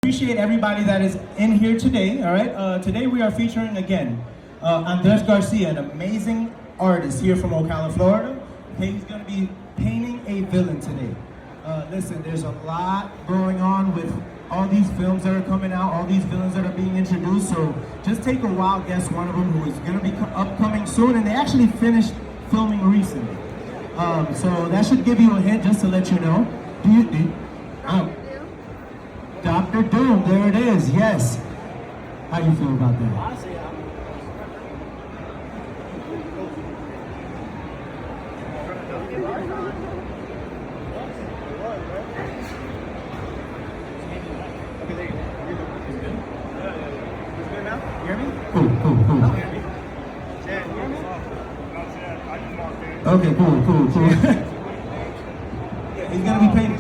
Appreciate everybody that is in here today. All right. Today we are featuring again Andres Garcia, an amazing artist here from Ocala, Florida. He's going to be painting a villain today. Listen, there's a lot going on with all these films that are coming out, all these villains that are being introduced. So just take a wild guess. One of them who is going to be upcoming soon, and they actually finished filming recently. So that should give you a hint, just to let you know. Dr. Doom, there it is, yes. How do you feel about that? Honestly, Okay, cool. He's gonna be painting.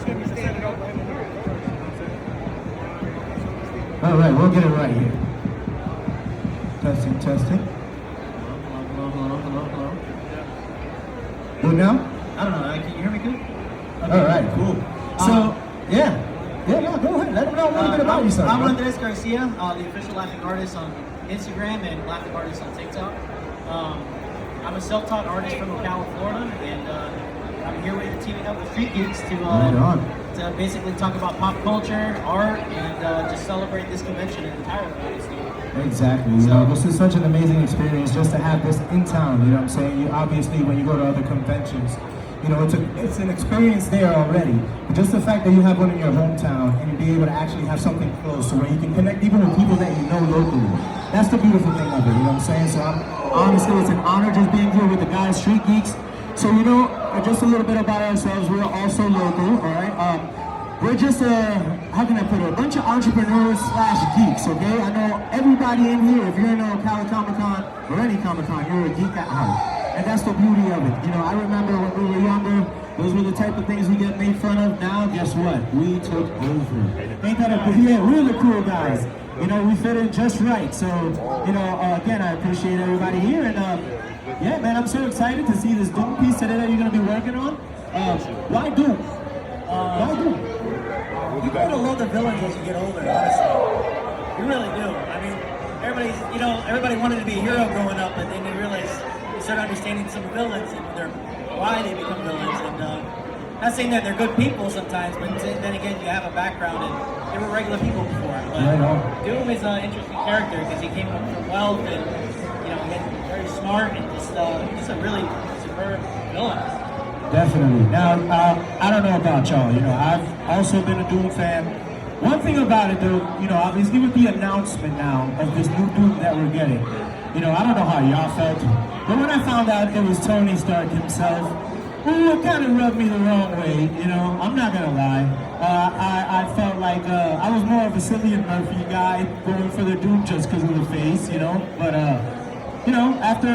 All right, we'll get it right here. Testing. Hello. Good now? I don't know. Can you hear me good? Okay. All right, cool. So, yeah, go ahead. Let them know a little bit about yourself. I'm Andres Garcia, the official laughing artist on Instagram and laughing artist on TikTok. I'm a self-taught artist from Ocala, Florida, and I'm here with teaming up with Street Geeks to basically talk about pop culture, art, and just celebrate this convention entirely, honestly. Exactly. This is such an amazing experience just to have this in town. You know what I'm saying? Obviously, when you go to other conventions, it's an experience there already. But just the fact that you have one in your hometown and you be able to actually have something close to where you can connect even with people that you know locally. That's the beautiful thing of it. You know what I'm saying? So honestly, it's an honor just being here with the guys, Street Geeks. So just a little bit about ourselves. We're also local. All right. We're just how can I put it? A bunch of entrepreneurs / geeks, okay? I know everybody in here, if you're in Ocala Comic Con or any Comic Con, you're a geek at heart. And that's the beauty of it. I remember when we were younger, those were the type of things we get made fun of. Now, guess what? We took over. Ain't that we're the cool guys. We fit in just right. So, again, I appreciate everybody here. And, yeah, man, I'm so excited to see this Doom piece today that you're going to be working on. Why Doom? Why Doom? You grow to love the villains as you get older, honestly. You really do. I mean, everybody wanted to be a hero growing up, but then you realize, you start understanding some villains and why they become villains. And not saying that they're good people sometimes, but then again, you have a background and they were regular people before. But Doom is an interesting character because he came up from wealth and he's very smart and just a really superb villain. Definitely. Now, I don't know about y'all. I've also been a Doom fan. One thing about it, though, obviously with the announcement now of this new Doom that we're getting, I don't know how y'all felt, but when I found out it was Tony Stark himself, it kind of rubbed me the wrong way. I'm not gonna lie. I felt like I was more of a Cillian Murphy guy going for the Doom just because of the face, But after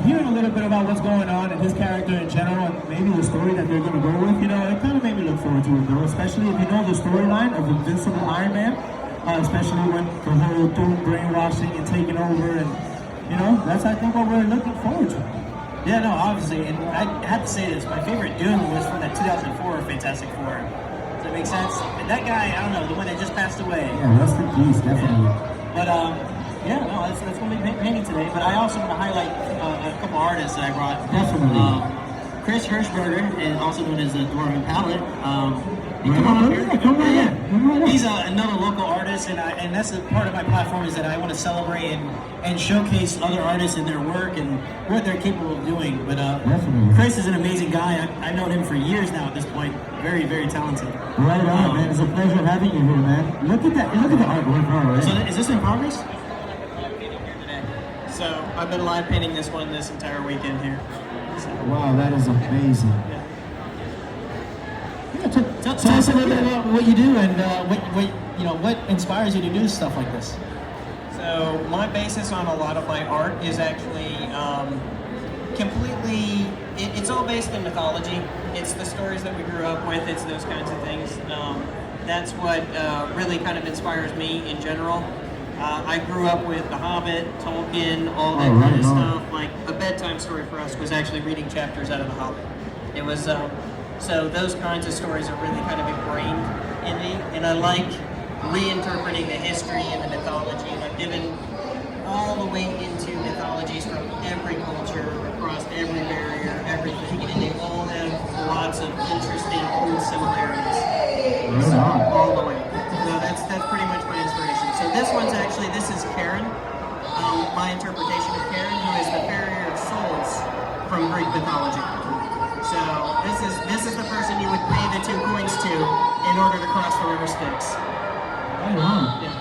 hearing a little bit about what's going on and his character in general and maybe the story that they're going to go with, it kind of made me look forward to it, though, especially if you know the storyline of Invincible Iron Man, especially when the whole Doom brainwashing and taking over, and, that's, I think, what we're looking forward to. Yeah, no, obviously, and I have to say this, my favorite Doom was from that 2004 Fantastic Four. Does that make sense? And that guy, I don't know, the one that just passed away. Yeah, rest in peace, definitely. Yeah. But, yeah, no, that's going to be painting today. But I also want to highlight a couple artists that I brought. Definitely. Chris Hirschberger, and also known as the Dwarven Palette. Come on up here. Come right in. He's another local artist, and that's a part of my platform is that I want to celebrate and showcase other artists and their work and what they're capable of doing. But Chris is an amazing guy. I've known him for years now at this point. Very, very talented. Right on, man. It's a pleasure having you here, man. Look at that. Look at the artwork. All right. So is this in progress? So I've been live painting this one this entire weekend here. So. Wow, that is amazing. Yeah, tell us a little bit about what you do and what inspires you to do stuff like this. So my basis on a lot of my art is actually completely. It's all based in mythology. It's the stories that we grew up with. It's those kinds of things. That's what really kind of inspires me in general. I grew up with The Hobbit, Tolkien, all that kind of stuff. Like a bedtime story for us was actually reading chapters out of The Hobbit. It was so those kinds of stories are really kind of ingrained in me, and I like reinterpreting the history and the mythology. And I've given all the way into mythologies from every culture, across every barrier, everything, and they all have lots of interesting, cool similarities. So, all the way. So that's pretty much my inspiration. So this is Karen. My interpretation of Karen, who is the farrier of souls from Greek mythology. So this is the person you would pay the 2 coins to in order to cross the river Styx. Right on. Yeah.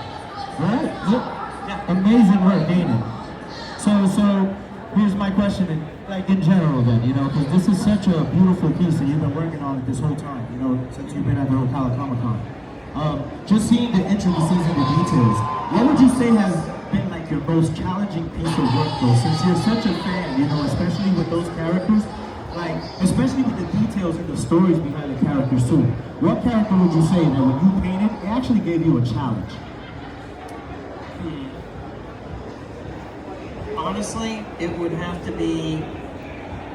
Right? Yeah. Amazing work, ain't it? So here's my question, in general then, because this is such a beautiful piece that you've been working on it this whole time, since you've been at the Ocala Comic Con. Just seeing the intricacies and the details, what would you say has been like your most challenging piece of work though, since you're such a fan, especially with those characters, especially with the details and the stories behind the characters too. What character would you say that when you painted, it actually gave you a challenge? Honestly, it would have to be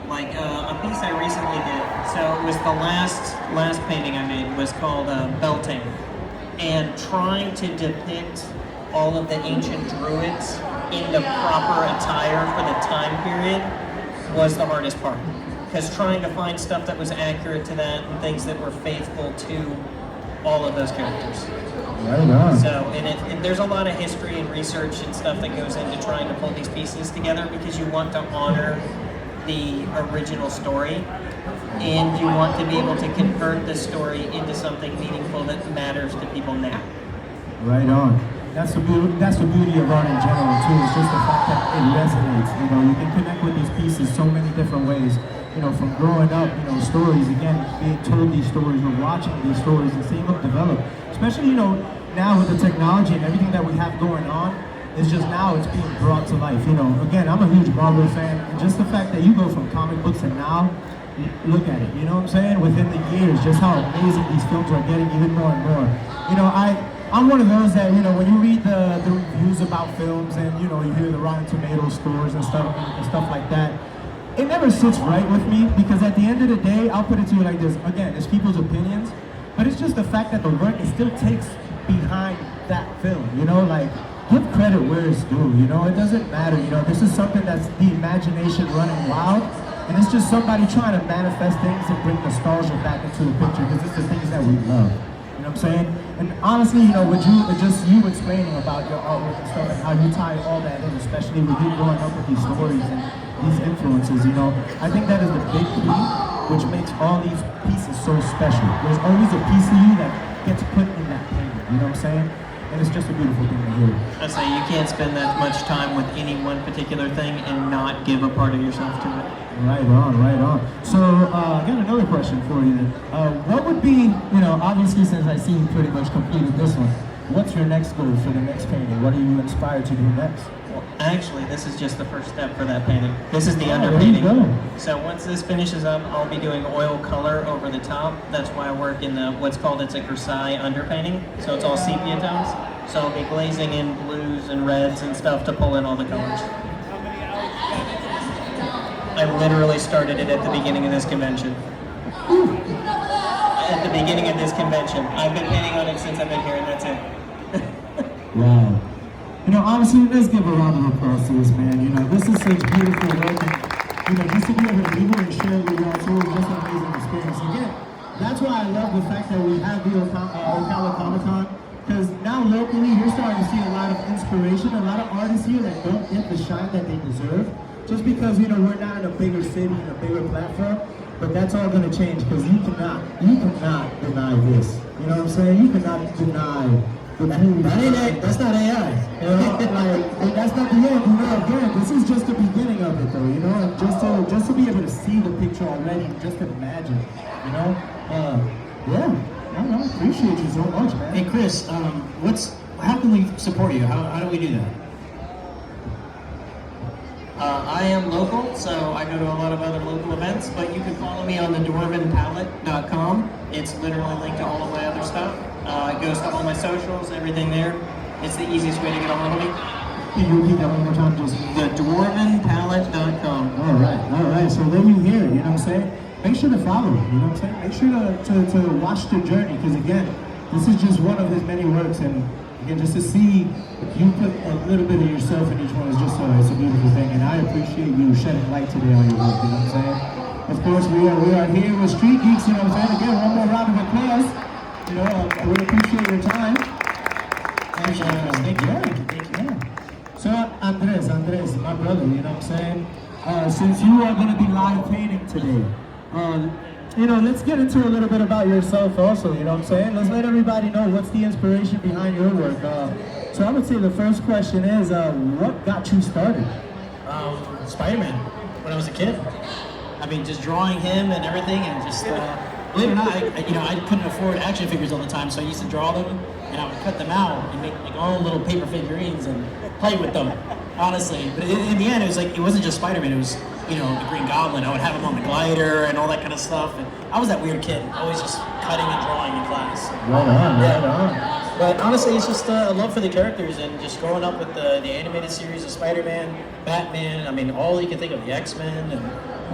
like a piece I recently did. So it was the last painting I made was called Beltane, and trying to depict all of the ancient druids in the proper attire for the time period was the hardest part. Because trying to find stuff that was accurate to that and things that were faithful to all of those characters. Right on. So, and there's a lot of history and research and stuff that goes into trying to pull these pieces together because you want to honor the original story and you want to be able to convert the story into something meaningful that matters to people now. Right on. That's the beauty of art in general too. It's just the fact that it resonates. You can connect with these pieces so many different ways. From growing up, stories, again, being told these stories or watching these stories and seeing them develop. Especially, now with the technology and everything that we have going on, it's just now it's being brought to life. Again, I'm a huge Marvel fan, and just the fact that you go from comic books and now, look at it, you know what I'm saying? Within the years, just how amazing these films are getting even more and more. I'm one of those that, when you read the reviews about films and, you hear the Rotten Tomatoes scores and stuff like that, it never sits right with me because at the end of the day, I'll put it to you like this. Again, it's people's opinions, but it's just the fact that the work, it still takes behind that film, give credit where it's due, it doesn't matter, this is something that's the imagination running wild, and it's just somebody trying to manifest things and bring nostalgia back into the picture because it's the things that we love. You know what I'm saying? And honestly, with you explaining about your artwork and stuff and how you tie all that in, especially with you growing up with these stories and these influences, I think that is the big key, which makes all these pieces so special. There's always a piece of you that gets put in that painting, you know what I'm saying? And it's just a beautiful thing to hear. I say you can't spend that much time with any one particular thing and not give a part of yourself to it. Right on. So, I got another question for you then. What would be, obviously since I see you pretty much completed this one, what's your next goal for the next painting? What are you inspired to do next? Well, actually, this is just the first step for that painting. This is the There underpainting. you go. So once this finishes up, I'll be doing oil color over the top. That's why I work in what's called a Versailles underpainting. So it's all sepia tones. So I'll be glazing in blues and reds and stuff to pull in all the colors. I literally started it at the beginning of this convention. At the beginning of this convention. I've been painting on it since I've been here, and that's it. Wow. Honestly, let's give a round of applause to this man. This is such beautiful work. And, just to be able to do it and share it with y'all too is just an amazing experience. Again, that's why I love the fact that we have the Ocala Comic Con. Because now locally, you're starting to see a lot of inspiration, a lot of artists here that don't get the shine that they deserve. Just because, we're not in a bigger city and a bigger platform, but that's all going to change because you cannot deny this. You know what I'm saying? You cannot deny that's not AI. That's not the end. Again, this is just the beginning of it, though. And just to be able to see the picture already, just imagine. Yeah. I appreciate you so much, man. Hey Chris, how can we support you? How do we do that? I am local, so I go to a lot of other local events, but you can follow me on the dwarvenpalette.com. It's literally linked to all of my other stuff. It goes to all my socials, everything there. It's the easiest way to get a hold of me. Can you repeat that one more time? The dwarvenpalette.com. All right. So then you hear it, you know what I'm saying? make sure to follow him, you know what I'm saying? Make sure to watch the journey, because again, this is just one of his many works, and again, just to see you put a little bit of yourself in each one is just it's a beautiful thing, and I appreciate you shedding light today on your work, you know what I'm saying? Of course, we are here with Street Geeks, you know what I'm saying? Again, one more round of applause. You know, we appreciate your time. And, Thank you. yeah. So, Andres, my brother, you know what I'm saying? Since you are going to be live painting today, you know, let's get into a little bit about yourself also, you know what I'm saying? Let's let everybody know what's the inspiration behind your work. So I would say the first question is, what got you started? Spider-Man, when I was a kid. I mean, just drawing him and everything, and just, believe it or not, I couldn't afford action figures all the time, so I used to draw them, and I would cut them out and make like all little paper figurines and play with them, honestly. But in the end, it was like, it wasn't just Spider-Man, it was, you know, the Green Goblin. I would have him on the glider and all that kind of stuff. And I was that weird kid, always just cutting and drawing in class. Right on. But honestly, it's just a love for the characters, and just growing up with the animated series of Spider-Man, Batman, I mean, all you can think of, the X-Men, and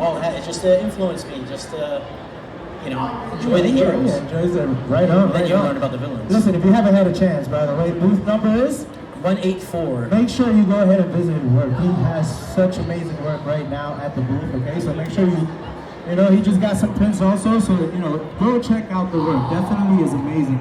all that. It just influenced me, just you know, enjoy the heroes. Yeah, enjoys it. Right on. Then you learn about the villains. Listen, if you haven't had a chance, by the way, booth number is 184. Make sure you go ahead and visit his work. He has such amazing work right now at the booth, okay? So make sure you know, he just got some prints also, so, you know, go check out the work. Definitely is amazing.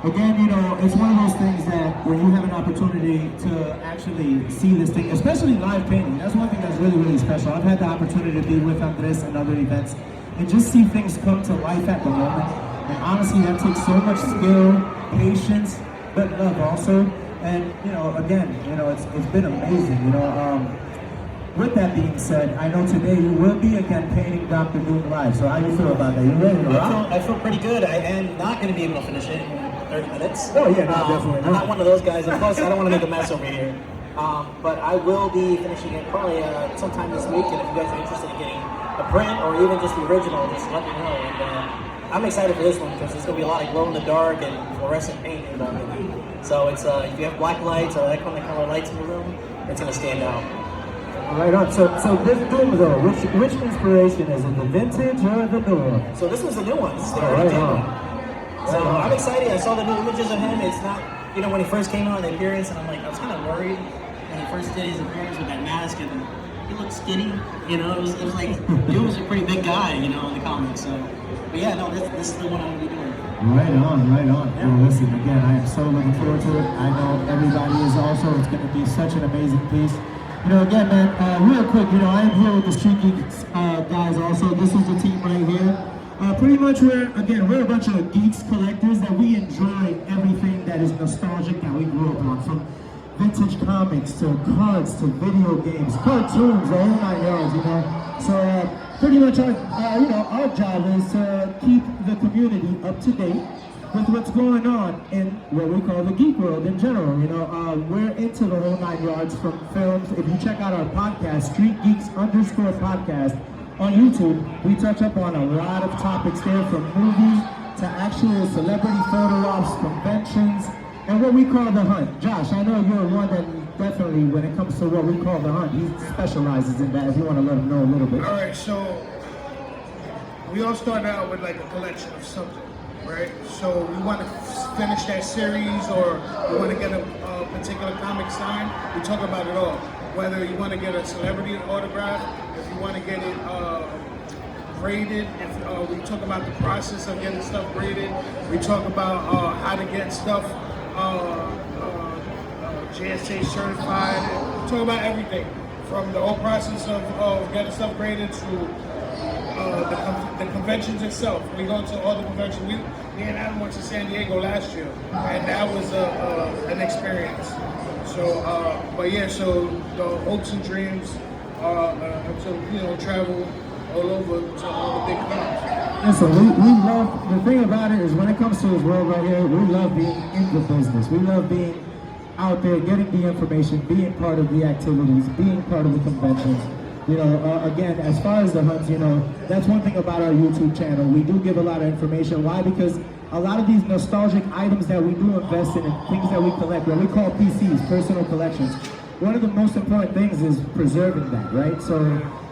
Again, you know, it's one of those things that when you have an opportunity to actually see this thing, especially live painting, that's one thing that's really, really special. I've had the opportunity to be with Andres and other events and just see things come to life at the moment. And honestly, that takes so much skill, patience, but love also. And, you know, again, you know, it's been amazing, you know. With that being said, I know today you will be again painting Dr. Doom live. So how do you feel about that? You ready to rock? I feel pretty good. I am not going to be able to finish it in 30 minutes. Oh yeah, no, definitely. I'm not one of those guys, and plus I don't want to make a mess over here. But I will be finishing it probably sometime this week, and if you guys are interested in getting a print or even just the original, just let me know. And I'm excited for this one because there's going to be a lot of glow in the dark and fluorescent paint involved in it. So it's if you have black lights or that kind of color lights in the room, it's going to stand out. Right on. So this Doom though, which inspiration is it? The vintage or the new one? So this was the new one. This is the Right original on. one. So I'm excited. I saw the new images of him. It's not, you know, when he first came out in the appearance, and I'm like, I was kind of worried when he first did his appearance with that mask, and he looked skinny. You know, it was like, dude was a pretty big guy, you know, in the comics. So, but yeah, no, this is the one I'm gonna be doing. Right on. Yeah. Well, listen, again, I am so looking forward to it. I know everybody is also. It's going to be such an amazing piece. You know, again, man, real quick, you know, I am here with the Street Geeks guys also. This is the team right here. Pretty much we're a bunch of geeks collectors that we enjoy everything that is nostalgic that we grew up on, from vintage comics to cards to video games, cartoons, the whole 9 yards, you know. So pretty much our job is to keep the community up to date with what's going on in what we call the geek world in general. You know, we're into the whole 9 yards, from films. If you check out our podcast, Street Geeks _podcast on YouTube, we touch up on a lot of topics there, from movies to actual celebrity photo ops, conventions, and what we call the hunt. Josh, I know you're one that definitely, when it comes to what we call the hunt, he specializes in that. If you want to let him know a little bit. All right, so we all started out with like a collection of something, right? So we want to finish that series, or we want to get a particular comic signed. We talk about it all. Whether you want to get a celebrity autograph, if you want to get it graded, if we talk about the process of getting stuff graded. We talk about how to get stuff JSA certified. We talk about everything from the whole process of getting stuff graded to the conventions itself. We go to all the conventions. Me and Adam went to San Diego last year, and that was an experience. So, but yeah, so the hopes and dreams to travel all over to all the big cons. Listen, we love, the thing about it is when it comes to this world right here, we love being in the business. We love being out there, getting the information, being part of the activities, being part of the conventions. You know, again, as far as the hunts, you know, that's one thing about our YouTube channel. We do give a lot of information. Why? Because a lot of these nostalgic items that we do invest in and things that we collect, what we call PCs, personal collections, one of the most important things is preserving that, right? So,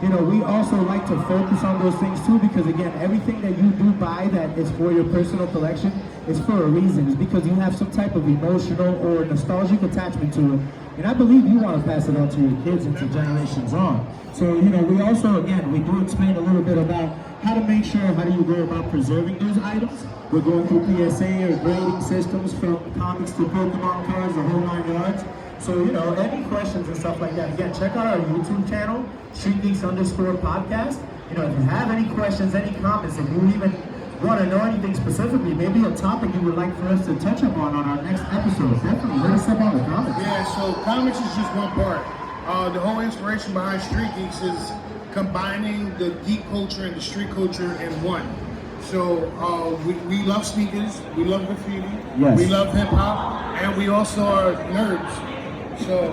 you know, we also like to focus on those things too, because again, everything that you do buy that is for your personal collection is for a reason. It's because you have some type of emotional or nostalgic attachment to it. And I believe you want to pass it on to your kids and to generations on. So, you know, we also, again, we do explain a little bit about how to make sure, how do you go about preserving those items. We're going through PSA or grading systems from comics to Pokemon cards, the whole 9 yards. So, you know, any questions and stuff like that, again, check out our YouTube channel, StreetGeeks_podcast. You know, if you have any questions, any comments, if you even want to know anything specifically, maybe a topic you would like for us to touch upon on our next episode, definitely hit us up on the comments. Yeah, so comics is just one part. The whole inspiration behind Street Geeks is combining the geek culture and the street culture in one. So we love sneakers, we love graffiti, yes. We love hip hop, and we also are nerds. So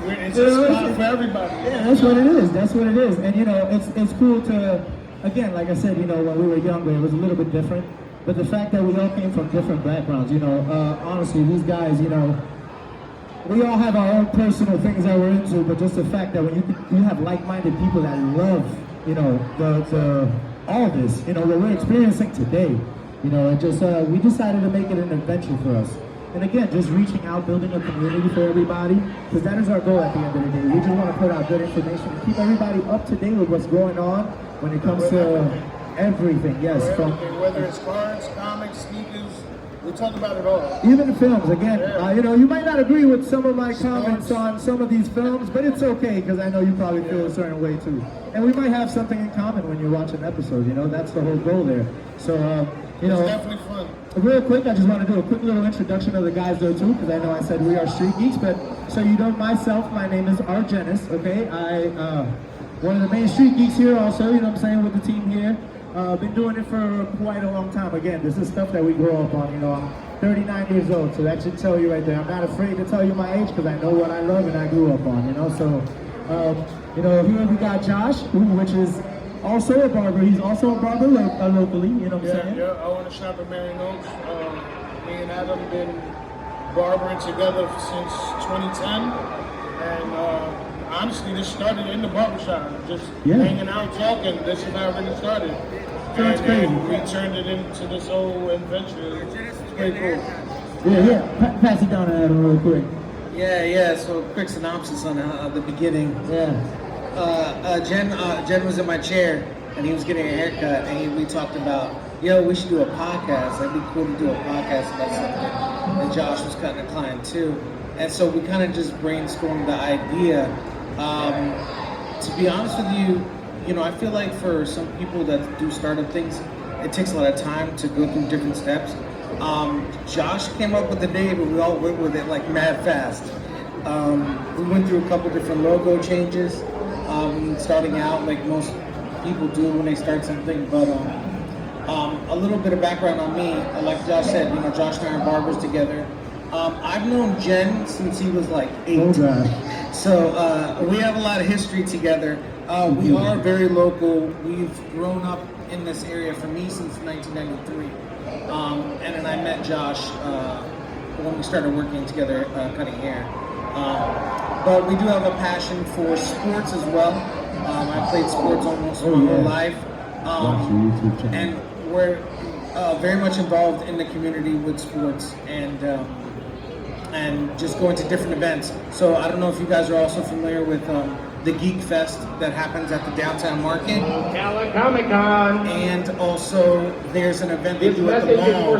it's a spot for everybody. Yeah, that's what it is. That's what it is. And you know, it's cool to, again, like I said, you know, when we were younger, it was a little bit different. But the fact that we all came from different backgrounds, you know, honestly, these guys, you know, we all have our own personal things that we're into. But just the fact that when you have like-minded people that love, you know, the all this, you know, what we're experiencing today, you know, it just we decided to make it an adventure for us. And again, just reaching out, building a community for everybody, because that is our goal at the end of the day. We just want to put out good information and keep everybody up to date with what's going on when it comes to everything. Yes, from whether it's cards, comics, sneakers, we talk about it all. Even films. Again, you know, you might not agree with some of my comments on some of these films, but it's okay because I know you probably feel a certain way too. And we might have something in common when you watch an episode. You know, that's the whole goal there. So, you know, it's definitely fun. Real quick, I just want to do a quick little introduction of the guys though too, because I know I said we are Street Geeks, but so you know myself, my name is Argenis, okay? I one of the main Street Geeks here also, you know what I'm saying, with the team here. Been doing it for quite a long time. Again, this is stuff that we grow up on, you know. I'm 39 years old, so that should tell you right there. I'm not afraid to tell you my age because I know what I love and I grew up on, you know. So, you know, here we got Josh, which is also a barber. He's also a barber locally, you know what I'm saying? Yeah, I want to shop at Marion Oaks. Me and Adam been barbering together since 2010. And honestly, this started in the barbershop. Just hanging out, talking. This is how it really started. That's crazy. We turned it into this whole adventure. It's pretty cool. Yeah. Pass it down to Adam real quick. Yeah. So quick synopsis on the beginning. Jen was in my chair and he was getting a haircut and we talked about, we should do a podcast. That'd be cool to do a podcast about something. And Josh was cutting a client too. And so we kind of just brainstormed the idea. To be honest with you, I feel like for some people that do startup things, it takes a lot of time to go through different steps. Josh came up with the name, but we all went with it like mad fast. We went through a couple different logo changes, starting out like most people do when they start something. But a little bit of background on me, like Josh said, Josh and I are barbers together. I've known Jen since he was like 8. Oh, gosh. So we have a lot of history together. We are very local. We've grown up in this area for me since 1993. And then I met Josh when we started working together cutting hair. But we do have a passion for sports as well. I played sports almost my whole life. And we're very much involved in the community with sports and just going to different events. So I don't know if you guys are also familiar with the Geek Fest that happens at the downtown market. Ocala Comic Con. And also there's an event they do at the mall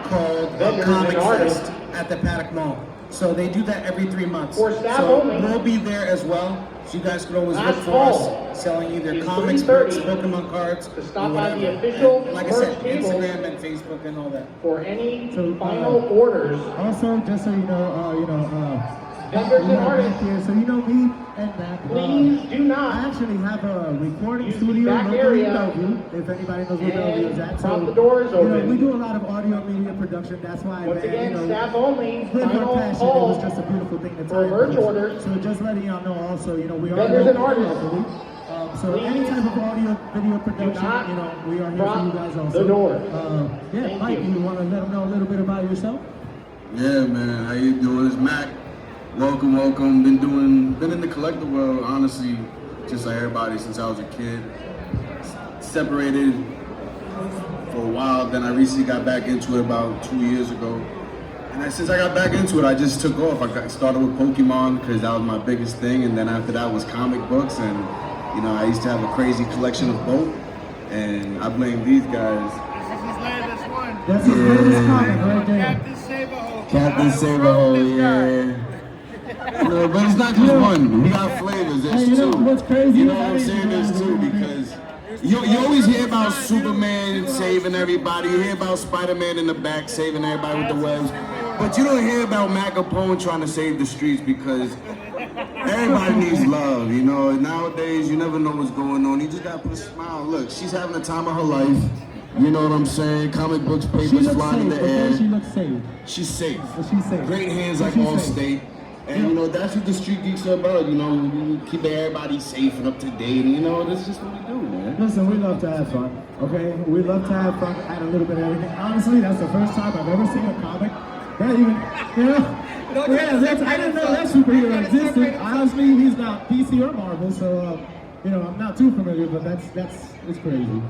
called Comic Fest at the Paddock Mall. So they do that every 3 months. For staff so only. We'll be there as well. So you guys could always look Last for fall us selling either is comics, 3:30 books, Pokemon cards, to stop or by whatever. the official And like I said, merch table Instagram and Facebook and all that. for any So, final orders. Also, just so you know, Vendors and artists, here, so you know me and Matt. please do I not actually have a recording use the studio back locally in area Bellevue, if anybody knows where Bellevue is at. prop the doors open. we do a lot of audio media production. That's why, Once again, staff only, with our final passion, it call was just a beautiful thing to for tie merch into. orders. So just letting y'all know also, we are Vendors and local artists, locally. So any type of audio, video production, not we are here for you guys also. the door. Yeah, Thank Mike, you. you want to let them know a little bit about yourself? Yeah, man. How you doing? It's Mac. Welcome, welcome. Been in the collector world, honestly, just like everybody since I was a kid. Separated for a while, then I recently got back into it about 2 years ago. And since I got back into it, I just took off. I started with Pokemon because that was my biggest thing, and then after that was comic books, and you know, I used to have a crazy collection of both, and I blame these guys. This is his latest one. That's his latest comic right there. Captain Saberhole. Captain Saberhole, yeah. No, but it's not just one. We got flavors. There's Hey, you know two. what's crazy? You know what I'm saying? There's two because you always hear about Superman saving everybody. You hear about Spider-Man in the back saving everybody with the webs. But you don't hear about Mac Capone trying to save the streets because everybody needs love, you know. Nowadays, you never know what's going on. You just gotta put a smile. Look, she's having the time of her life. You know what I'm saying? Comic books, She papers looks flying in safe, the okay? air. She looks safe. She's safe. She's safe. Great hands like She's Allstate. And you know, that's what the street geeks are about. You know, we keep everybody safe and up to date. And you know, that's just what we do, man. Listen, we love to have fun, okay? We love to have fun, add a little bit of everything. Honestly, that's the first time I've ever seen a comic that even, you know, I didn't know that superhero existed. Honestly, he's not DC or Marvel, so, you know, I'm not too familiar, but it's crazy.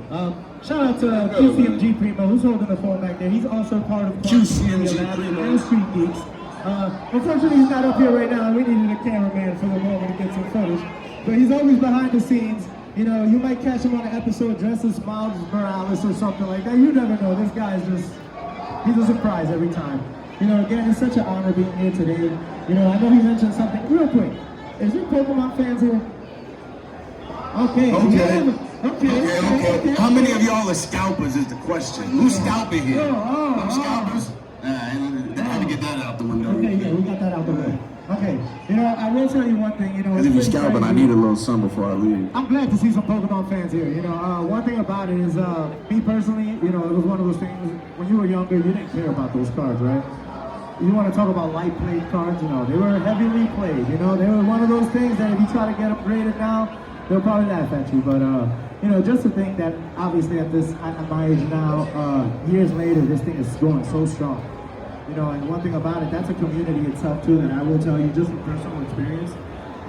Shout out to QCMG Primo, who's holding the phone back there. He's also part of QCMG Primo and Street Geeks. Unfortunately, he's not up here right now. We needed a cameraman for the moment to get some footage. But he's always behind the scenes. You know, you might catch him on an episode dressed as Miles Morales or something like that. You never know. This guy's he's a surprise every time. You know, again, it's such an honor being here today. You know, I know he mentioned something real quick. Is there Pokemon fans here? Okay. Okay. How many of y'all are scalpers is the question. Who's scalping here? No scalpers? I had to get that out the window. Okay, yeah, we got that out the way. Okay, you know, I will tell you one thing, you know. Because if you're scalping, I need a little sun before I leave. I'm glad to see some Pokemon fans here. You know, one thing about it is, me personally, you know, it was one of those things, when you were younger, you didn't care about those cards, right? You want to talk about light played cards, you know, they were heavily played, you know, they were one of those things that if you try to get them graded now, they'll probably laugh at you, but, you know, just to think that, obviously at my age now, years later, this thing is going so strong. You know, and one thing about it, that's a community itself too, that I will tell you just from personal experience.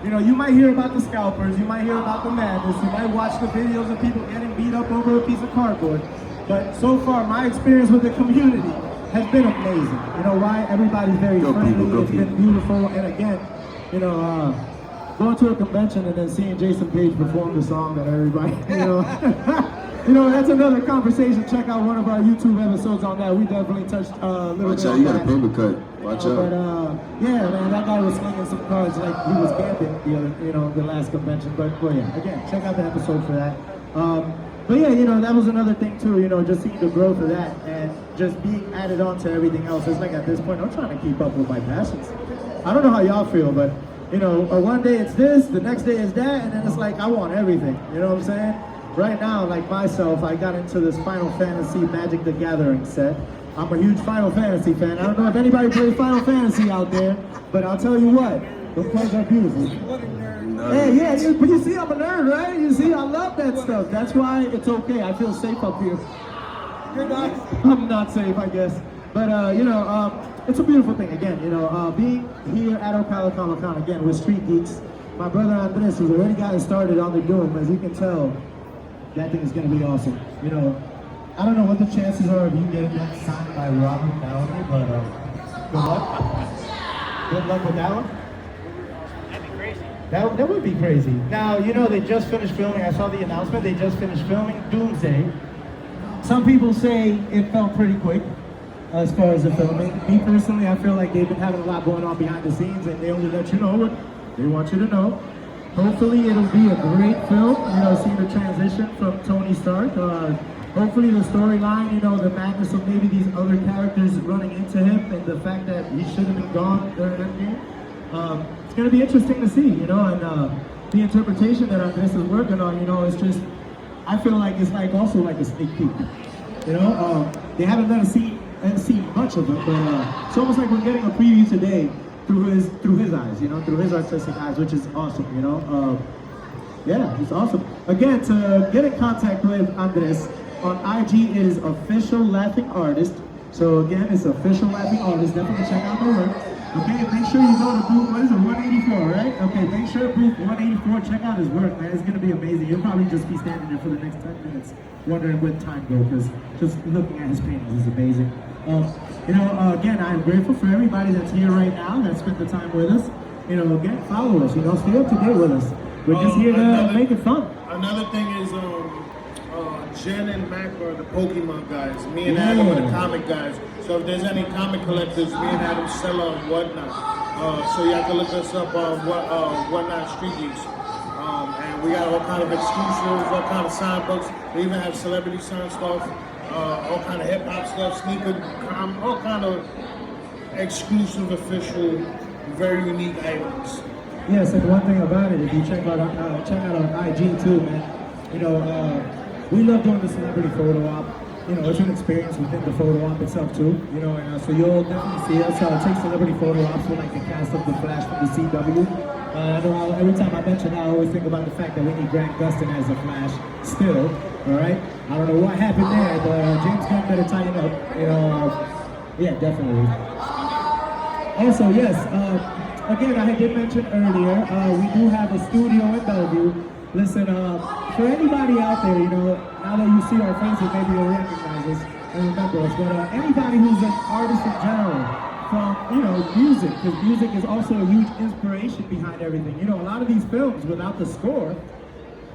You know, you might hear about the scalpers, you might hear about the madness, you might watch the videos of people getting beat up over a piece of cardboard, but so far, my experience with the community has been amazing. You know why? Everybody's very friendly, it's been beautiful, and again, you know, going to a convention and then seeing Jason Page perform the song that everybody, you know, you know, that's another conversation. Check out one of our YouTube episodes on that. We definitely touched a little bit on that. Watch out, you got a paper cut. Watch out. But yeah, man, that guy was slinging some cards like he was gambling the last convention. But yeah, again, check out the episode for that. But yeah, you know, that was another thing too, you know, just seeing the growth of that and just being added on to everything else. It's like at this point, I'm trying to keep up with my passions. I don't know how y'all feel, but you know, one day it's this, the next day it's that, and then it's like, I want everything. You know what I'm saying? Right now, like myself, I got into this Final Fantasy Magic the Gathering set. I'm a huge Final Fantasy fan. I don't know if anybody plays Final Fantasy out there, but I'll tell you what, those cards are beautiful. Hey, yeah, but you see, I'm a nerd, right? You see, I love that stuff. That's why it's okay. I feel safe up here. You're not? I'm not safe, I guess. But, you know, it's a beautiful thing. Again, you know, being here at Ocala Comic Con, again, with Street Geeks, my brother Andres has already gotten started on the doom. As you can tell, that thing is going to be awesome. You know, I don't know what the chances are of you getting that signed by Robert Downey, but good luck. Good luck with that one. That'd be crazy. That would be crazy. Now, you know, they just finished filming. I saw the announcement. They just finished filming Doomsday. Some people say it felt pretty quick as far as the filming. Me personally, I feel like they've been having a lot going on behind the scenes, and they only let you know what they want you to know. Hopefully it'll be a great film, you know, seeing the transition from Tony Stark. Hopefully the storyline, you know, the madness of maybe these other characters running into him and the fact that he should have been gone during that game. It's going to be interesting to see, you know, and the interpretation that Andres is working on, you know, it's just, I feel like it's like also like a sneak peek. You know, they haven't let us see much of it, but it's almost like we're getting a preview today through his eyes, you know, through his artistic eyes, which is awesome, you know. Yeah, it's awesome. Again, to get in contact with Andres, on IG it is Official Laughing Artist. So again, it's Official Laughing Artist. Definitely check out the work. Okay, make sure you go to booth, what is it, 184, right? Okay, make sure booth 184, check out his work, man. It's gonna be amazing. You'll probably just be standing there for the next 10 minutes wondering when time go, because just looking at his paintings is amazing. Again, I'm grateful for everybody that's here right now that spent the time with us. Again, follow us, stay up to date with us. We're just here to make it fun. Another thing is, Jen and Mac are the Pokemon guys. Me and Adam are the comic guys. So if there's any comic collectors, me and Adam sell on Whatnot. So y'all can look us up on Whatnot Street Geeks. And we got all kind of exclusives, all kind of sign books. We even have celebrity sign stuff, all kind of hip hop stuff, sneaker, all kind of exclusive, official, very unique items. Yes, and one thing about it, if you check out our IG too, man. We love doing the celebrity photo op. It's an experience within the photo op itself too. And so you'll definitely see us take celebrity photo ops with like the cast of The Flash from the CW. I know every time I mention that, I always think about the fact that we need Grant Gustin as the Flash still. All right, I don't know what happened there, but James Gunn better tighten up. Yeah, definitely. Also, yes. Again, I did mention earlier, we do have a studio in Bellevue. Listen, for anybody out there, now that you see our faces, maybe you'll recognize us and remember us, but anybody who's an artist in general, from, music, because music is also a huge inspiration behind everything. A lot of these films, without the score,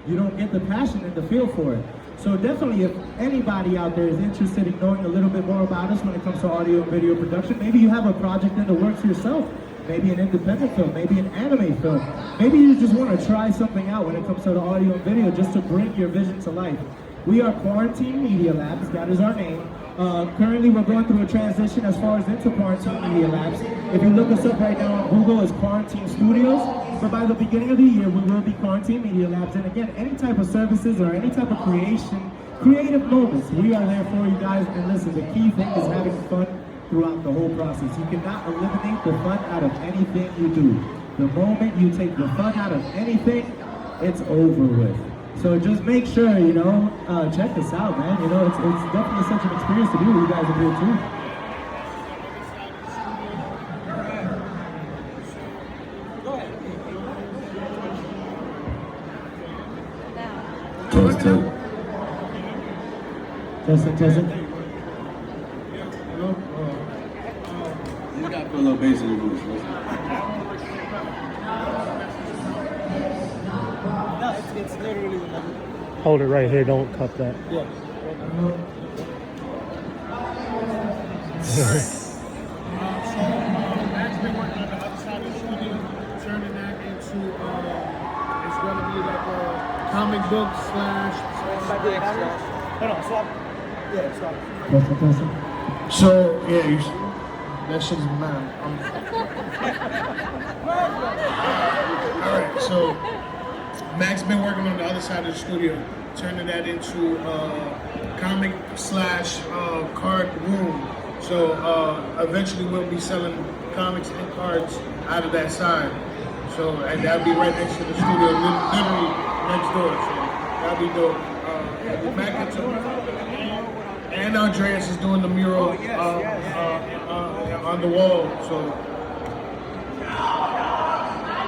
you don't get the passion and the feel for it. So definitely, if anybody out there is interested in knowing a little bit more about us when it comes to audio and video production, maybe you have a project in the works yourself. Maybe an independent film, maybe an anime film. Maybe you just want to try something out when it comes to the audio and video just to bring your vision to life. We are Quarantine Media Labs, that is our name. Currently we're going through a transition as far as into Quarantine Media Labs. If you look us up right now on Google, it's Quarantine Studios. But by the beginning of the year, we will be Quarantine Media Labs. And again, any type of services or any type of creative moments, we are there for you guys. And listen, the key thing is having fun throughout the whole process. You cannot eliminate the fun out of anything you do. The moment you take the fun out of anything, it's over with. So just make sure, check us out, man. It's definitely such an experience to do. You guys are here too. Testing. You gotta put a little bass in your voice. No, it's literally the number. Hold it right here, don't cut that. Yeah. Matt's been working on the other side of the studio, turning that into, it's going to be like a comic book / Hold on, swap. Yeah, swap. So, yeah, that shit's mad. Alright, so Mac's been working on the other side of the studio, turning that into comic / card room. So eventually we'll be selling comics and cards out of that side. So, and that'll be right next to the studio, literally next door. So that'll be dope. Mac and Andres is doing the mural on the wall. So.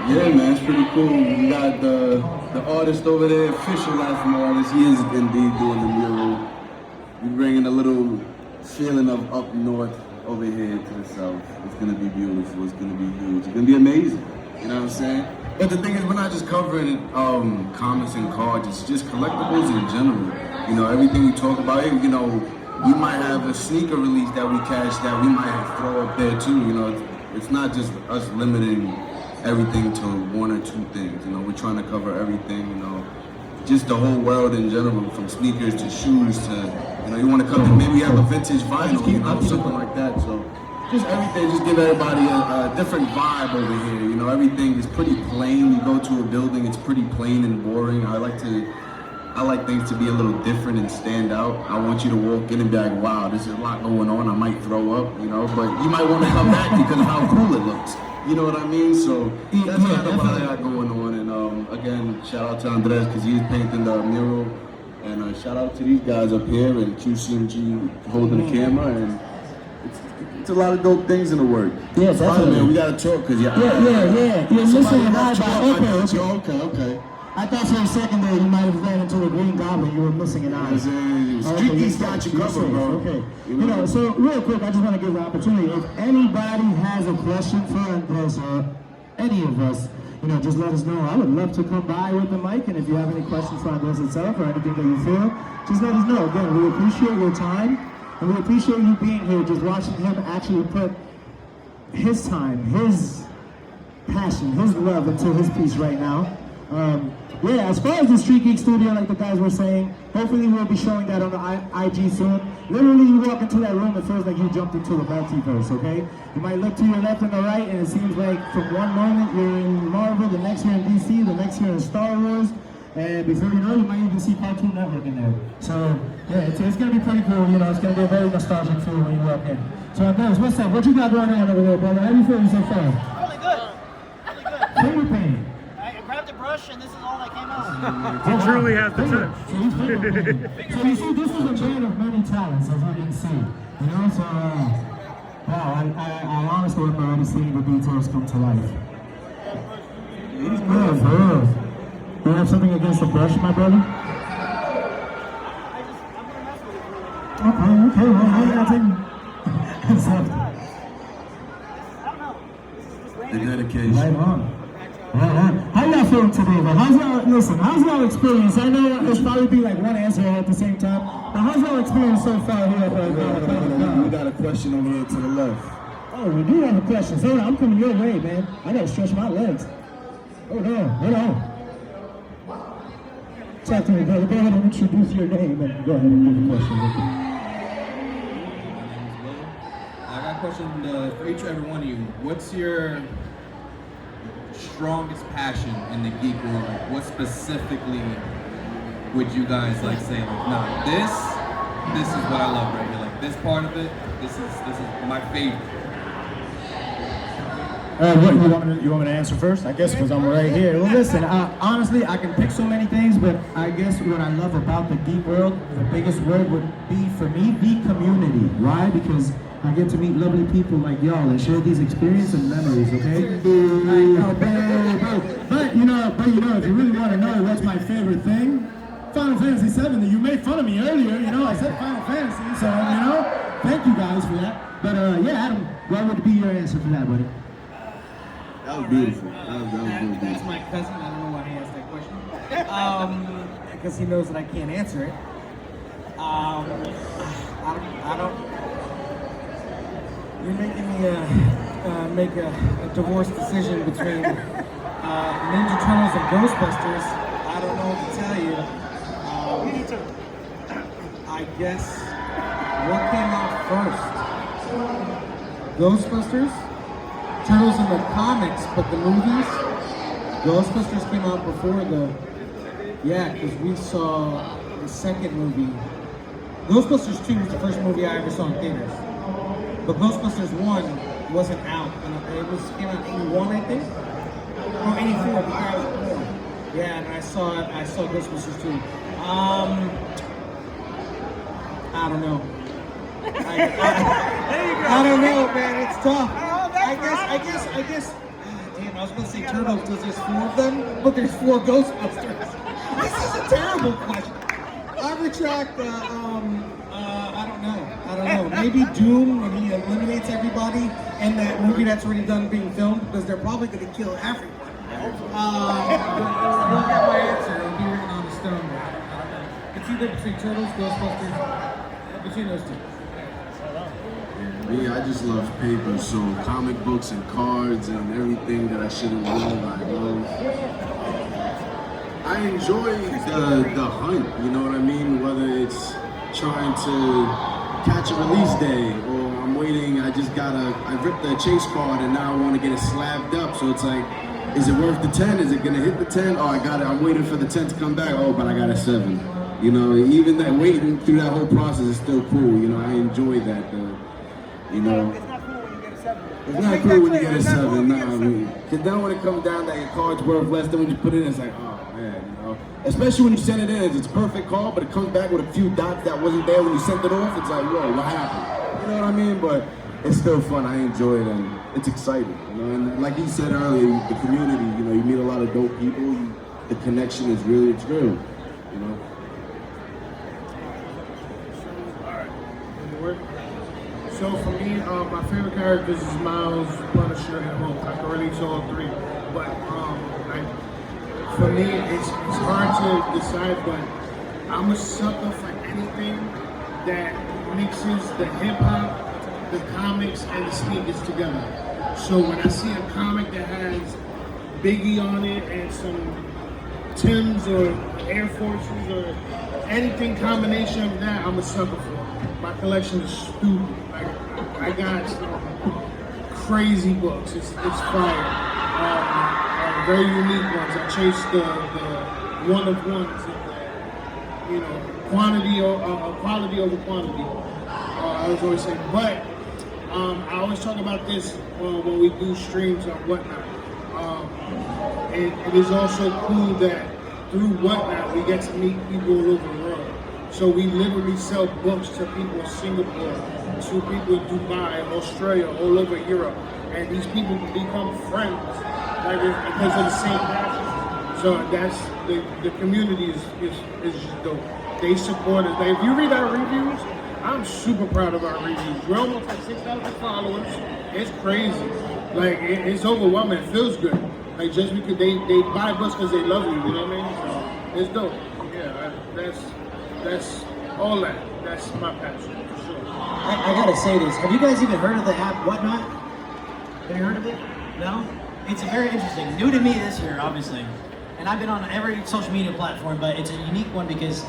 Yeah, man, it's pretty cool. We got the artist over there, official life from artist. He is indeed doing the mural. We're bringing a little feeling of up north over here to the south. It's gonna be beautiful. It's gonna be huge. It's gonna be amazing. You know what I'm saying? But the thing is, we're not just covering comics and cards. It's just collectibles in general. Everything we talk about. We might have a sneaker release that we catch that we might throw up there too. It's not just us limiting everything to one or two things. We're trying to cover everything, just the whole world in general, from sneakers to shoes to, you want to cover, maybe have a vintage vinyl, something like that. So just everything, just give everybody a different vibe over here. Everything is pretty plain. You go to a building, it's pretty plain and boring. I like things to be a little different and stand out. I want you to walk in and be like, wow, there's a lot going on. I might throw up, but you might want to come back because of how cool it looks. You know what I mean? So that's kind of what I got going on. And again, shout out to Andres because he's painting the mural. And shout out to these guys up here and QCMG holding the camera. And it's a lot of dope things in the work. Yeah, definitely. Man, we gotta talk because Yeah. You're missing an eye, Okay. I thought for a second there you might have ran into the Green Goblin. You were missing an eye. Street Geeks got you covered, bro. Okay. You know, so real quick, I just want to give the opportunity. If anybody has a question for Andres or any of us, you know, just let us know. I would love to come by with the mic, and if you have any questions for Andres itself or anything that you feel, just let us know. Again, we appreciate your time, and we appreciate you being here, just watching him actually put his time, his passion, his love into his piece right now. Yeah, as far as the Street Geek Studio, like the guys were saying, hopefully we'll be showing that on the IG soon. Literally, you walk into that room, it feels like you jumped into the multiverse, okay? You might look to your left and the right, and it seems like from one moment you're in Marvel, the next you're in DC, the next you're in Star Wars, and before you know, you might even see Cartoon Network in there. So, yeah, it's going to be pretty cool, you know, it's going to be a very nostalgic feel when you walk in. So, Andres, what's up? What you got going on over there, brother? How you feeling so far? Really good. Finger painting. I grabbed a brush and this is all that came out. He truly has the touch. So you see, this is a man of many talents, as you can see. You know, so wow, I honestly am already seeing the details come to life. He's good, bro. You have something against the brush, my brother? Okay, well, how you gonna take The dedication. Right on. How y'all feeling today, though? How's y'all experience? I know it's probably be like one answer at the same time, but how's y'all experience so far here at We got a question over here to the left. Oh, we do have a question. So I'm coming your way, man. I gotta stretch my legs. Oh no, hold on. Talk to me, brother. Go ahead and introduce your name and go ahead and give a question. I got a question for each and every one of you. What's your strongest passion in the geek world? Like, what specifically would you guys like say? Like, nah, this is what I love right here. Like this part of it, this is my favorite. What you want me to answer first? I guess because I'm right here. Well, listen. Honestly, I can pick so many things, but I guess what I love about the geek world, the biggest word would be for me, the community. Why? Because I get to meet lovely people like y'all and share these experiences and memories. Okay? But you know, if you really want to know what's my favorite thing, Final Fantasy VII. You made fun of me earlier. You know, I said Final Fantasy, so you know, thank you guys for that. But yeah, Adam, what would be your answer for that, buddy? That was beautiful. That was really That's beautiful. my cousin. I don't know why he asked that question. Because he knows that I can't answer it. I don't. You're making me make a divorce decision between Ninja Turtles and Ghostbusters. I don't know what to tell you. I guess what came out first? Ghostbusters? Turtles in the comics, but the movies? Ghostbusters came out before because we saw the second movie. Ghostbusters 2 was the first movie I ever saw in theaters. But Ghostbusters 1 wasn't out. And it came out in 81, I think? Or 84, the year I was born. Yeah, and I saw Ghostbusters 2. I don't know. I don't know, man. It's tough. I guess. Damn, I was gonna say Turtles because there's 4 of them, but there's 4 Ghostbusters. This is a terrible question. I retract. I don't know. Maybe Doom when he eliminates everybody in that movie that's already done being filmed because they're probably gonna kill everyone. You'll get my answer. It'll be written on the stone. It's either between Turtles, Ghostbusters, between those 2. Me, I just love paper, so comic books and cards and everything that I shouldn't love, I love. I enjoy the hunt, you know what I mean? Whether it's trying to catch a release day or I'm waiting, I ripped the chase card and now I want to get it slabbed up, so it's like, is it worth the 10? Is it gonna hit the 10? Oh, I'm waiting for the 10 to come back, oh, but I got a 7. You know, even that waiting through that whole process is still cool, you know, I enjoy that. You know, It's not cool when you get a 7. it's not cool when you get a 7. Nah, because then when it comes down that your card's worth less than when you put it in, it's like, oh man, you know. Especially when you send it in, it's a perfect card, but it comes back with a few dots that wasn't there when you sent it off. It's like, whoa, what happened? You know what I mean? But it's still fun. I enjoy it, and it's exciting. You know, and like you said earlier, the community. You know, you meet a lot of dope people. The connection is really, it's real. You know. So for me, my favorite characters is Miles, Punisher, and Hulk. I can release all three, but for me, it's hard to decide. But I'm a sucker for anything that mixes the hip hop, the comics, and the sneakers together. So when I see a comic that has Biggie on it and some Timbs or Air Forces or anything combination of that, I'm a sucker for. My collection is stupid. Like, I got some crazy books. It's fire. Very unique ones. I chase the one of ones. You know, quality over quantity. I was always saying, but I always talk about this when we do streams or whatnot. And it is also cool that through whatnot we get to meet people all over the world. So we literally sell books to people in Singapore, to people in Dubai, Australia, all over Europe, and these people become friends because of the same passion. So that's the community is just dope. They support us. If you read our reviews, I'm super proud of our reviews. We're almost like 6,000 followers. It's crazy. Like it's overwhelming. It feels good. Like just because they buy books because they love you. You know what I mean? So it's dope. Yeah, that's all that. That's my passion for sure. I gotta say this. Have you guys even heard of the app Whatnot? Have you heard of it? No? It's very interesting. New to me this year, obviously. And I've been on every social media platform, but it's a unique one because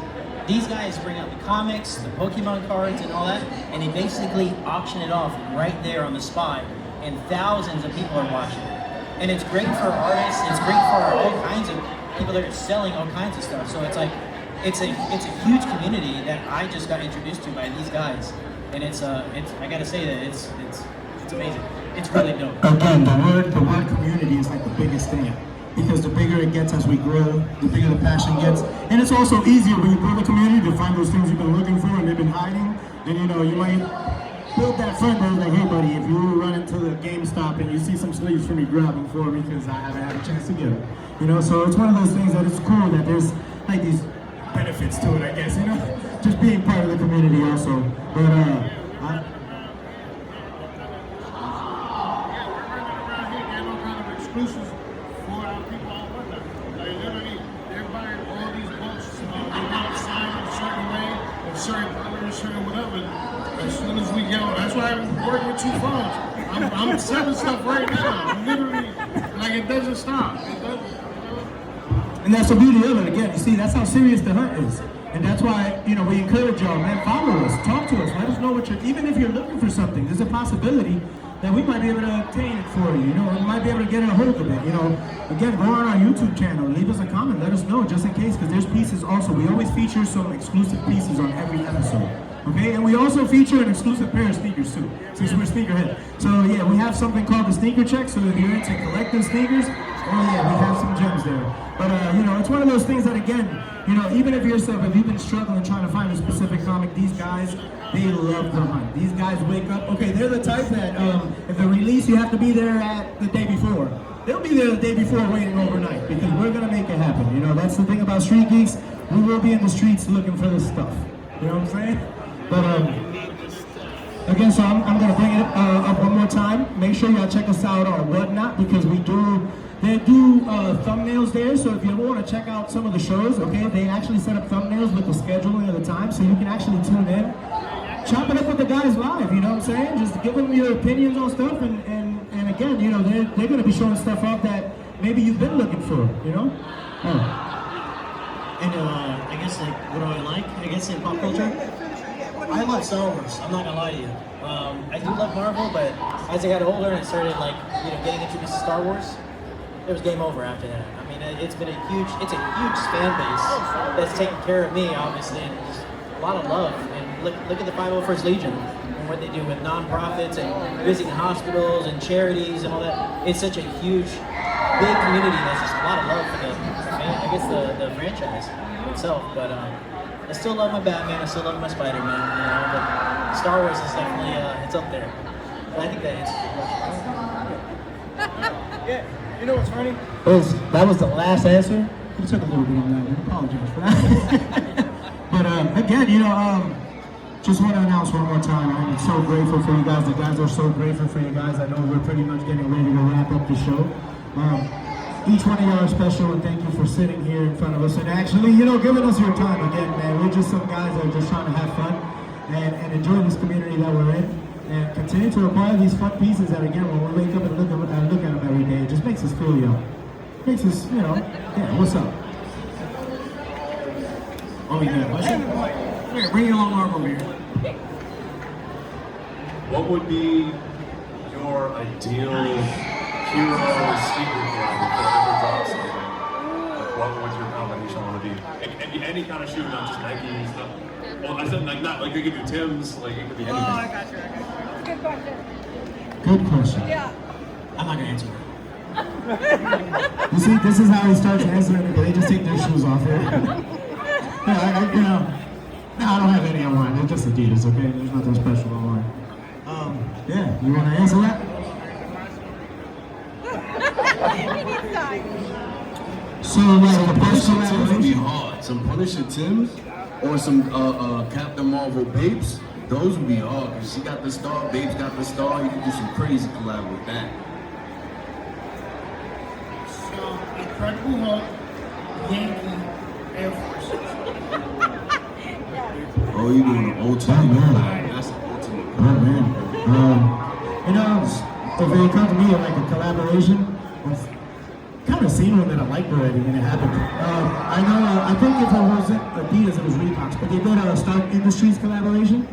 these guys bring out the comics, the Pokemon cards, and all that, and they basically auction it off right there on the spot, and thousands of people are watching it. And it's great for artists. It's great for all kinds of people that are selling all kinds of stuff. So it's like, it's a huge community that I just got introduced to by these guys, and it's I gotta say that it's amazing. It's really dope. Again, the word community is like the biggest thing, because the bigger it gets as we grow, the bigger the passion gets, and it's also easier when you build a community to find those things you've been looking for and they've been hiding. And you know, you might build that friend that's like, hey buddy, if you run into the GameStop and you see some sleeves for me, grab them for me because I haven't had a chance to get them. You know, so it's one of those things that it's cool that there's like these benefits to it, I guess, you know, just being part of the community also. But we're running around here getting all kind of exclusives for our people on Whatnot. Like literally, they're buying all these books. They want to sign in a certain way, a certain color, a certain whatever. As soon as we get on, that's why I'm working with 2 phones. I'm selling stuff right now. Literally, like it doesn't stop. It doesn't. And that's the beauty of it. Again, you see, that's how serious the hunt is. And that's why, you know, we encourage y'all, man, follow us, talk to us, let us know what you're, even if you're looking for something, there's a possibility that we might be able to obtain it for you, you know, we might be able to get a hold of it, you know. Again, go on our YouTube channel, leave us a comment, let us know, just in case, because there's pieces also. We always feature some exclusive pieces on every episode, okay? And we also feature an exclusive pair of sneakers too, since we're sneakerhead. So yeah, we have something called the Sneaker Check, so if you're into collecting sneakers, oh yeah, we have some gems there. But you know, it's one of those things that, again, you know, even if you've been struggling trying to find a specific comic, these guys, they love the hunt. These guys wake up, okay, they're the type that if the release, you have to be there at the day before. They'll be there the day before waiting overnight because we're gonna make it happen. You know, that's the thing about Street Geeks. We will be in the streets looking for this stuff. You know what I'm saying? But again, so I'm gonna bring it up one more time. Make sure y'all check us out on Whatnot because they do thumbnails there, so if you ever want to check out some of the shows, okay, they actually set up thumbnails with the scheduling of the time, so you can actually tune in, chop it up with the guys live, you know what I'm saying? Just give them your opinions on stuff, and again, you know, they're going to be showing stuff off that maybe you've been looking for, you know? And I guess, like, what do I like? I guess in pop culture, I love Star Wars. I'm not gonna lie to you. I do love Marvel, but as I got older and I started, like, you know, getting introduced to Star Wars, it was game over after that. I mean, it's a huge fan base that's taken care of me, obviously, and just a lot of love. And look at the 501st Legion and what they do with nonprofits and visiting hospitals and charities and all that. It's such a huge, big community. That's just a lot of love for the franchise itself. But I still love my Batman. I still love my Spider-Man. You know, but Star Wars is definitely it's up there. But I think that answers the question. Yeah, you know what's funny? That was the last answer. You took a little bit on that one. Apologize for that. But again, just want to announce one more time. I'm so grateful for you guys. The guys are so grateful for you guys. I know we're pretty much getting ready to wrap up the show. Each one of y'all are special, and thank you for sitting here in front of us and actually, giving us your time again, man. We're just some guys that are just trying to have fun and enjoy this community that we're in, and continue to acquire these fun pieces that, again, when we wake up and look at them every day, it just makes us feel young. Makes us, yeah, what's up? Oh, you got a question? Here, bring your long arm over here. What would be your ideal hero sneaker brand if it ever drops something? Like, what would your combination want to be? It can be any kind of shoe, not just Nike stuff. Well, I said like not like they could do Tim's, like it could be anything. Oh, I got you. Good question. Good question. Yeah. I'm not gonna answer it. You see, this is how he starts answering it. They just take their shoes off here. Yeah, no, I don't have any on mine. They're just Adidas, okay? There's nothing special on mine. Yeah, you want to answer that? So, like, the best Punisher Tims would be collaboration. hard. Some Punisher Tims or some Captain Marvel Babes. Those would be hard because she got the star, Babes got the star. You could do some crazy collab with that. So, Incredible Hulk, Yankee, Air Forces. Oh, you doing an ultimate? man. That's the ultimate. Oh, man. If it comes to me like a collaboration, I've kind of seen one that I liked already, and it happened. I think if it wasn't Adidas, it was Reeboks, but they did a Stark Industries collaboration,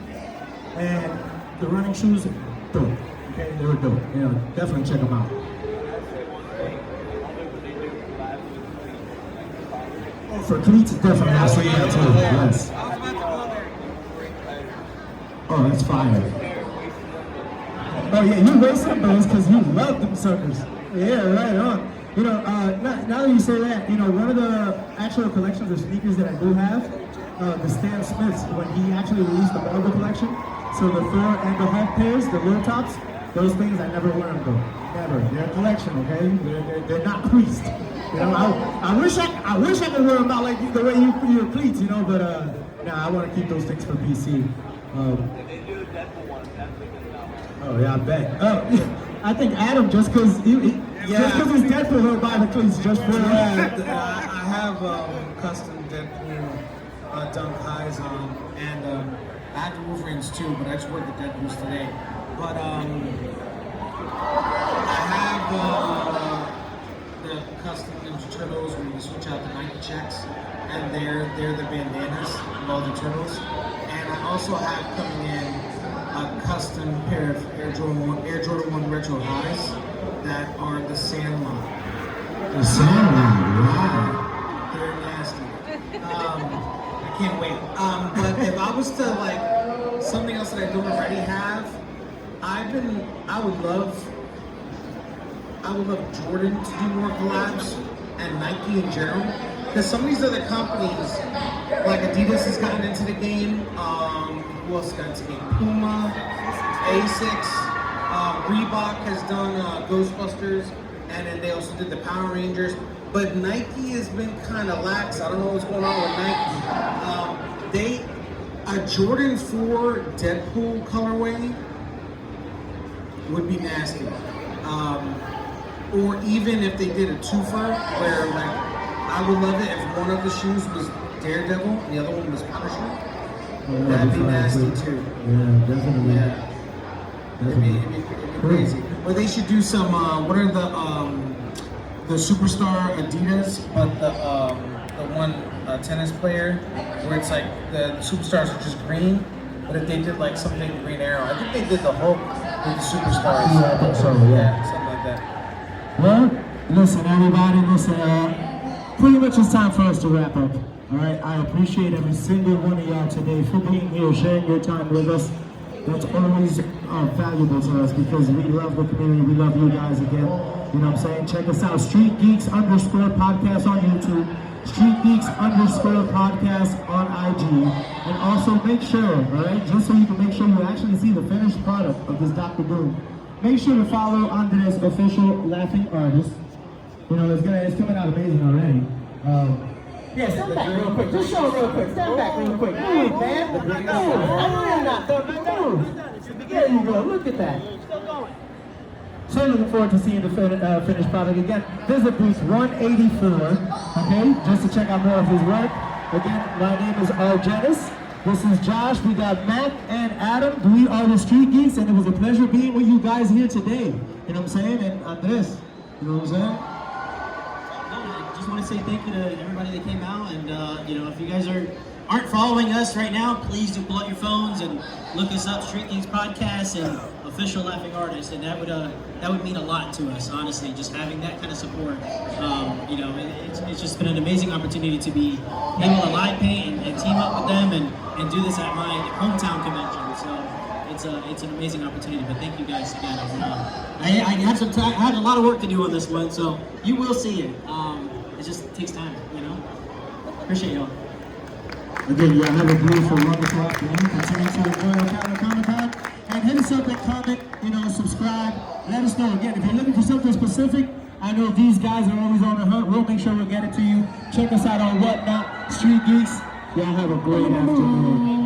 and the running shoes, dope. Okay, they were dope. Definitely check them out. Oh, for cleats, definitely. I'll say that too. Yes. Oh, that's fire. Oh yeah, you wear some of those because you love them suckers. Yeah, right on. Now that you say that, one of the actual collections of sneakers that I do have, the Stan Smiths, when he actually released the Marvel collection, so the Thor and the Hulk pairs, the low tops, those things I never wear them though. Never. They're a collection, okay? They're not creased. I wish I could wear them out like the way your cleats, but I want to keep those things for PC. Oh yeah, I bet. I think Adam, just because he's Deadpool, he'll buy the cleats just for that. I have custom Deadpool dunk highs on, and I have the Wolverines too, but I just wore the Deadpools today. But I have the custom Ninja Turtles where you switch out the Nike checks, and they're the bandanas of all the turtles. And I also have coming in a custom pair of Air Jordan 1 Retro Highs that are the Sandlot. The Sandlot, wow. They're nasty. I can't wait. But if I was to something else that I don't already have, I would love Jordan to do more collabs and Nike in general. Because some of these other companies, like Adidas has gotten into the game, who else got into the game? Puma, Asics, Reebok has done Ghostbusters, and then they also did the Power Rangers. But Nike has been kind of lax. I don't know what's going on with Nike. A Jordan 4 Deadpool colorway would be nasty. Or even if they did a twofer, where I would love it if one of the shoes was Daredevil and the other one was Punisher. That'd be nasty too. Yeah, definitely. Yeah. It'd be crazy. Or they should do some. What are the superstar Adidas, but the one tennis player where it's like the superstars are just green. But if they did something Green Arrow, I think they did the Hulk with the superstars. Yeah, I think so. Yeah, something like that. Well, listen, everybody. Pretty much it's time for us to wrap up. All right, I appreciate every single one of y'all today for being here, sharing your time with us. That's always valuable to us because we love the community. We love you guys again. You know what I'm saying? Check us out, Street Geeks _ podcast on YouTube. Street Geeks _ podcast on IG. And also make sure, alright, just so you can make sure you actually see the finished product of this Dr. Doom, make sure to follow Andres official laughing artist. You know, it's coming out amazing already. Yeah, stand back real quick. Just show real quick. Stand back real quick. Move, man. Move. I'm not done. Move. There you go. Look at that. So looking forward to seeing the finished product. Again, visit booth 184, okay, just to check out more of his work. Again, my name is Argenis. This is Josh. We got Mac and Adam. We are the Street Geeks, and it was a pleasure being with you guys here today. You know what I'm saying? And Andres, you know what I'm saying? I just want to say thank you to everybody that came out, and you know, if you guys aren't following us right now, please do pull out your phones and look us up, Street Geeks Podcast and official laughing artist, and that would mean a lot to us, honestly, just having that kind of support. You know, it's just been an amazing opportunity to be able to live paint and team up with them and do this at my hometown convention. So it's an amazing opportunity. But thank you guys again. I have some time. I have a lot of work to do on this one, so you will see it. It just takes time, you know. Appreciate y'all. Again, y'all have a beautiful, wonderful afternoon. Continue to enjoy Ocala Comic Con. And hit us up and comment, you know, subscribe. Let us know. Again, if you're looking for something specific, I know these guys are always on the hunt. We'll make sure we'll get it to you. Check us out on Whatnot, Street Geeks. Y'all have a great afternoon.